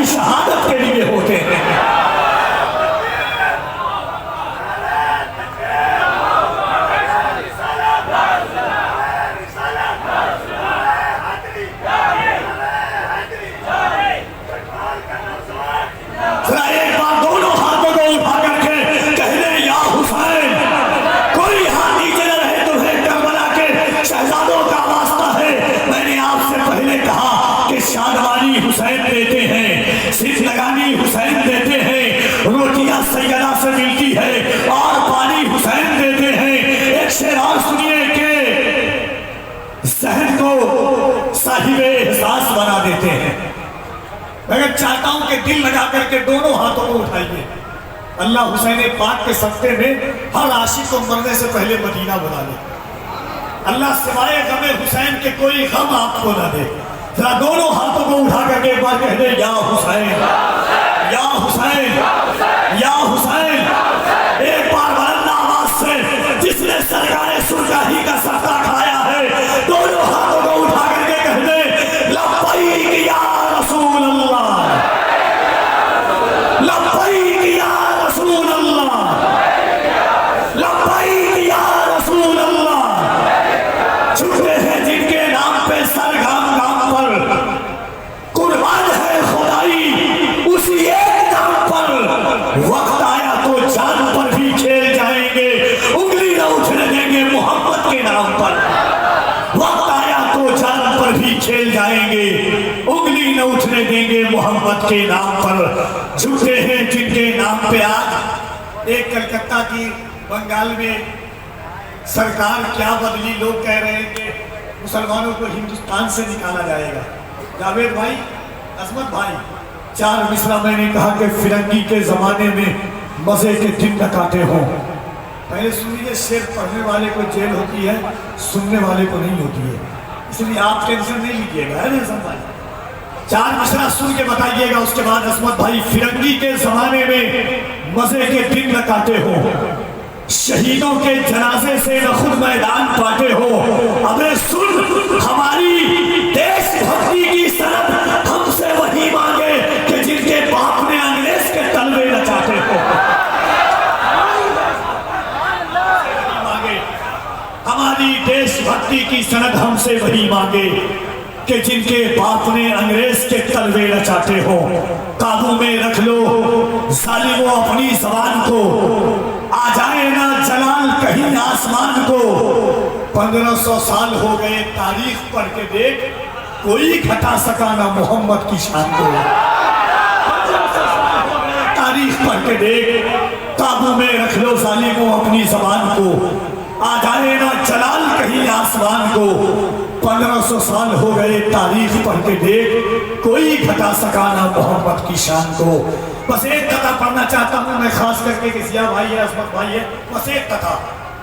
شہدائی شہادت کے لیے ہوتے ہیں۔ حسین دیتے ہیں، صرف لگانی حسین دیتے ہیں، روٹیاں سیدہ سے ملتی ہے اور پانی حسین دیتے ہیں۔ ایک شعر اور سنیے کہ ذہن کو صاحب احساس بنا دیتے ہیں۔ میں چاہتا ہوں کہ دل لگا کر کے دونوں ہاتھوں کو اٹھائیے۔ اللہ حسین پاک کے صدقے میں ہر عاشق کو مرنے سے پہلے مدینہ بنا لے۔ اللہ سوائے غم حسین کے کوئی غم آپ کو نہ دے۔ ذرا دونوں ہاتھوں کو اٹھا کر کے ایک بار کہہ دے یا حسین یا حسین یا حسین، ایک بار بلند آواز سے جس نے سرکار سرکاہی کا صدقہ کھایا ہے دونوں ہاتھوں کو اٹھا کر کے کہہ دے لبیک یا رسول اللہ، لبیک یا رسول اللہ، لبیک یا رسول اللہ۔ چھوٹے ہیں جن کے نام پہ سر گام گام پر قربان ہے خدائی، اسی ایک نام پر وقت آیا تو جان پر بھی کھیل جائیں گے، انگلی نہ اٹھنے دیں گے محمد کے نام پر۔ وقت آیا تو جان پر بھی کھیل جائیں گے، انگلی نہ اٹھنے دیں گے محمد کے نام پر۔ جھوٹے ہیں جن کے نام پہ آج ایک کلکتہ کی بنگال میں سرکار کیا بدلی، لوگ کہہ رہے ہیں کہ مسلمانوں کو ہندوستان سے نکالا جائے گا۔ جاوید بھائی، عظمت بھائی، 4 مصرع میں نے کہا کہ فرنگی کے زمانے میں مزے کے دن نہ کاٹے ہوں۔ پہلے سنیے، شعر پڑھنے والے کو جیل ہوتی ہے، سننے والے کو نہیں ہوتی ہے، اس لیے آپ ٹینشن نہیں لیجیے گا، ہے نا عظمت بھائی؟ 4 مصرع سن کے بتائیے گا، اس کے بعد عظمت بھائی، فرنگی کے زمانے میں مزے کے دن نہ کاٹے ہوں، شہیدوں کے جنازے سے نہ خود میدان پاتے ہو، ابے سن ہماری دیش بھکتی کی سند ہم سے وہی مانگے کہ جن کے باپ نے انگریز کے تلوے نچاتے ہو۔ ہماری دیش بھکتی کی سند ہم سے وہی مانگے کہ جن کے باپ نے انگریز کے تلوے نچاتے ہو۔ قابو میں رکھ لو ظالموں اپنی زبان کو، آ جائے نا جلال کہیں آسمان کو۔ 1500 سال ہو گئے تاریخ پڑھ کے دیکھ، کوئی گھٹا سکا نہ محمد کی شان کو۔ تاریخ پڑھ کے دیکھ، قابو میں رکھ لو ظالموں اپنی زبان کو، آ جائے نا جلال کہیں آسمان کو۔ 1500 سال ہو گئے تاریخ پڑھ کے دیکھ، کوئی گھٹا سکا نہ محمد کی شان کو۔ بس ایک قطعہ پڑھنا چاہتا ہوں میں، خاص کر کے کہ ضیاء بھائی ہے، عظمت بھائی ہے، بس ایک قطعہ،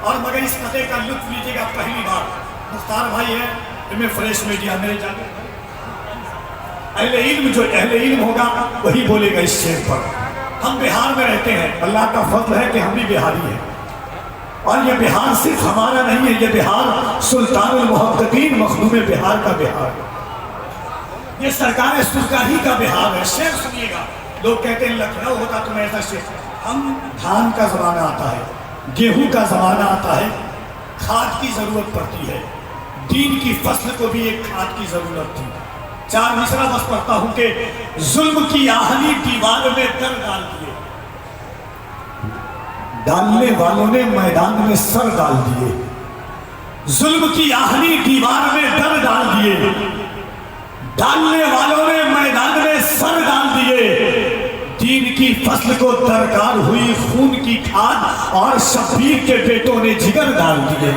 اور مگر اس قطعے کا لطف لیجیے گا پہلی بار۔ مختار بھائی ہے، ایم اے فریش میڈیا میرے جانے، اہل علم جو اہل علم ہوگا وہی بولے گا اس شعر پر۔ ہم بہار میں رہتے ہیں، اللہ کا فضل ہے کہ ہم بھی بہاری ہیں، اور یہ بہار صرف ہمارا نہیں ہے، یہ بہار سلطان المحققین مخدوم بہار کا بہار ہے، یہ سرکار سرکاہی کا بہار ہے۔ شعر سنیے گا، لوگ کہتے ہیں لکھنؤ ہوتا تو میں ایسا شعر، ہم دھان کا زمانہ آتا ہے، گیہوں کا زمانہ آتا ہے، کھاد کی ضرورت پڑتی ہے، دین کی فصل کو بھی ایک کھاد کی ضرورت تھی۔ 4 مصرع بس پڑھتا ہوں کہ ظلم کی آہنی دیوار میں در ڈال دیے، ڈالنے والوں نے میدان میں سر ڈال دیے۔ ظلم کی آہنی دیوار میں در ڈال دیے، ڈالنے والوں نے میدان میں سر ڈال دیے۔ دین کی فصل کو درکار ہوئی خون کی کھاد، اور شبیر کے بیٹوں نے جگر ڈال دیے۔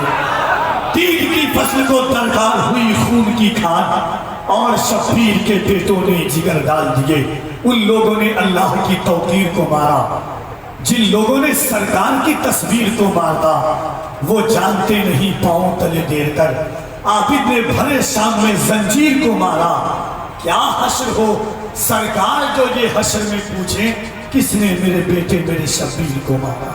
دین کی فصل کو درکار ہوئی خون کی کھاد، اور شبیر کے بیٹوں نے جگر ڈال دیے۔ ان لوگوں نے اللہ کی توقیر کو مارا، جن لوگوں نے سرکار کی تصویر کو مارا، وہ جانتے نہیں پاؤں تلے دیر کر عابد نے بھرے شام میں زنجیر کو مارا۔ کیا حشر ہو سرکار جو یہ حشر میں پوچھیں، کس نے میرے بیٹے میرے شبیر کو مارا۔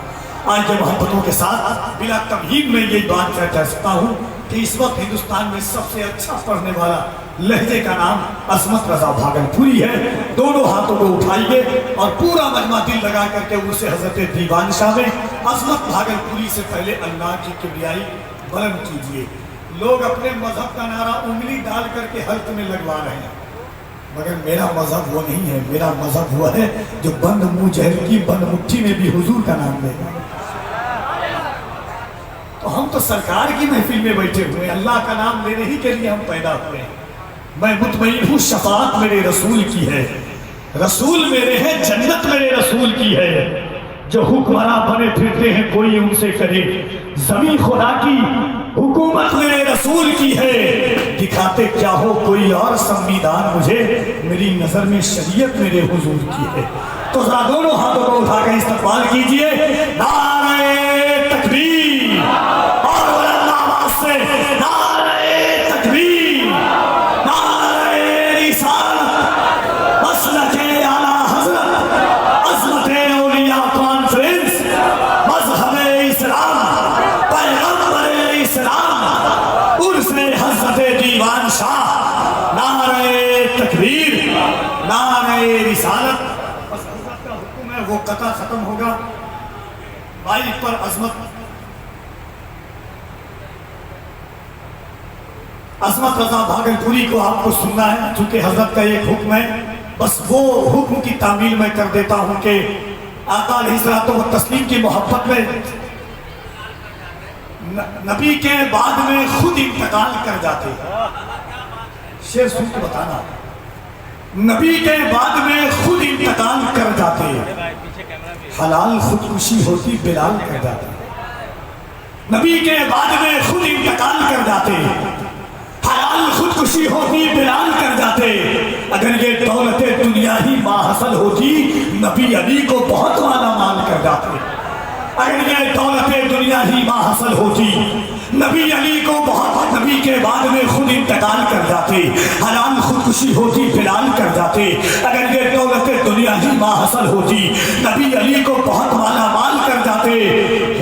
آج محبتوں کے ساتھ بلا تمہید میں یہ بات کہہ سکتا ہوں کہ اس وقت ہندوستان میں سب سے اچھا پڑھنے والا لہجے کا نام عصمت رضا بھاگلپوری ہے. دونوں ہاتھوں کو اٹھائیے اور پورا مجمع دل لگا کر کے اسے حضرت دیوان شاہ میں عصمت بھاگلپوری سے پہلے اللہ کی کبریائی بلند کیجیے. لوگ اپنے مذہب کا نعرہ انگلی ڈال کر کے حلق میں لگوا رہے ہیں، مگر میرا مذہب وہ نہیں ہے. میرا مذہب وہ ہے جو بند منہ جہل کی بند مٹھی میں بھی حضور کا نام لے گا. تو ہم تو سرکار کی محفل میں بیٹھے ہوئے، اللہ کا نام لینے ہی کے لیے ہم پیدا ہوئے ہیں. میں مطمئن ہوں شفاعت میرے رسول کی ہے، رسول میرے ہیں، جنت میرے رسول کی ہے. جو حکمراں بنے پھرتے ہیں کوئی ان سے کرے، زمین خدا کی حکومت میرے رسول کی ہے. دکھاتے کیا ہو کوئی اور سنویدھان مجھے، میری نظر میں شریعت میرے حضور کی ہے. تو ذرا دونوں ہاتھوں کو اٹھا کے استقبال کیجئے. نعرہ تکبیر اور بلند آواز سے نعرہ تکبیر، نعرہ رسالت، مسلک اعلیٰ حضرت، عظمت اولیاء کانفرنس، مذہب اسلام، پیغمبر اسلام، عرس حضرت دیوان شاہ. نعرہ تکبیر، نعرہ رسالت. بس حضرت کا حکم ہے وہ قطع ختم ہوگا. مائک پر عظمت رضا بھاگلپوری کو آپ کو سننا ہے، چونکہ حضرت کا ایک حکم ہے. بس وہ حکم کی تعمیل میں کر دیتا ہوں کہ آقا علیہ الصلوۃ والتسلیم کی محبت میں نبی کے بعد میں خود انتقال کر جاتے. شعر سن کے بتانا، نبی کے بعد میں خود انتقال کر جاتے. حلال خودکشی ہوتی بلال کر جاتے. نبی کے بعد میں خود انتقال کر جاتے، حلال خودکشی ہوتی بلال کر جاتے. اگر یہ دولت دنیا ہی ماحصل ہوتی نبی علی کو بہت مالا مال کر جاتے. اگر یہ دولت دنیا ہی ماحصل ہوتی نبی علی کو بہت، نبی کے بعد میں خود انتقال کر جاتے. حلال خودکشی ہوتی بلال کر جاتے. اگر یہ دولت دنیا ہی ماحصل ہوتی نبی علی کو بہت مالا مال کر جاتے.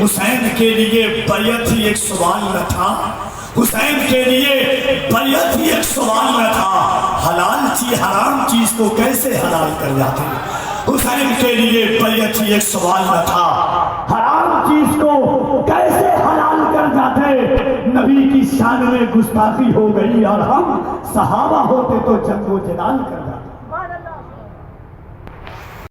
حسین کے لیے بیعت ہی ایک سوال نہ تھا، حسین کے لیے بیعت ہی ایک سوال نہ تھا. حلال چیز حرام چیز کو کیسے حلال کر جاتے. حسین کے لیے بیعت ہی ایک سوال نہ تھا، حرام چیز کو کیسے حلال کر جاتے. نبی کی شان میں گستاخی ہو گئی اور ہم صحابہ ہوتے تو جنگ و جدال کر جاتے.